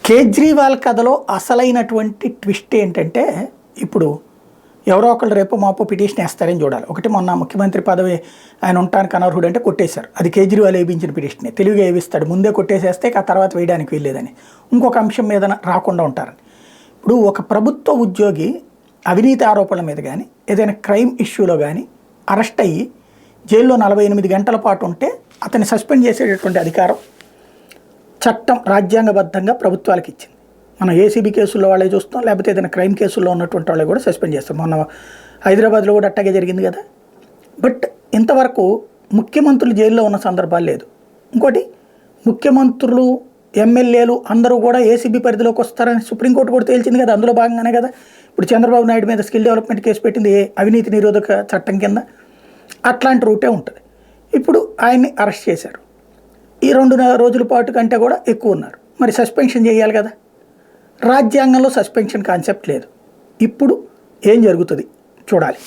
కేజ్రీవాల్ కథలో అసలైనటువంటి ట్విస్ట్ ఏంటంటే ఇప్పుడు ఎవరో ఒకళ్ళు రేపు మాపో పిటిషన్ వేస్తారని చూడాలి. ఒకటి మొన్న ముఖ్యమంత్రి పదవి ఆయన ఉండటానికి అనర్హుడు అంటే కొట్టేశారు. అది కేజ్రీవాల్ వేయించిన పిటిషనే. తెలివిగా వేయిస్తాడు, ముందే కొట్టేసేస్తే ఆ తర్వాత వేయడానికి వెళ్ళేదని, ఇంకొక అంశం మీద రాకుండా ఉంటారని. ఇప్పుడు ఒక ప్రభుత్వ ఉద్యోగి అవినీతి ఆరోపణల మీద కానీ ఏదైనా క్రైమ్ ఇష్యూలో కానీ అరెస్ట్ అయ్యి జైల్లో 48 గంటల పాటు ఉంటే అతన్ని సస్పెండ్ చేసేటటువంటి అధికారం చట్టం రాజ్యాంగబద్ధంగా ప్రభుత్వాలకు ఇచ్చింది. మనం ఏసీబీ కేసుల్లో వాళ్ళే చూస్తాం, లేకపోతే ఏదైనా క్రైమ్ కేసుల్లో ఉన్నటువంటి వాళ్ళే కూడా సస్పెండ్ చేస్తాం. మొన్న హైదరాబాద్లో కూడా అట్టాగే జరిగింది కదా. బట్ ఇంతవరకు ముఖ్యమంత్రులు జైల్లో ఉన్న సందర్భాలు లేదు. ఇంకోటి, ముఖ్యమంత్రులు ఎమ్మెల్యేలు అందరూ కూడా ఏసీబీ పరిధిలోకి వస్తారని సుప్రీంకోర్టు కూడా తేల్చింది కదా. అందులో భాగంగానే కదా ఇప్పుడు చంద్రబాబు నాయుడు మీద స్కిల్ డెవలప్మెంట్ కేసు పెట్టింది అవినీతి నిరోధక చట్టం కింద. అట్లాంటి రూటే ఉంటుంది. ఇప్పుడు ఆయన్ని అరెస్ట్ చేశారు. ఈ 2 రోజుల పాటు కంటే కూడా ఎక్కువ ఉన్నారు. మరి సస్పెన్షన్ చేయాలి కదా. రాజ్యాంగంలో సస్పెన్షన్ కాన్సెప్ట్ లేదు. ఇప్పుడు ఏం జరుగుతుంది చూడాలి.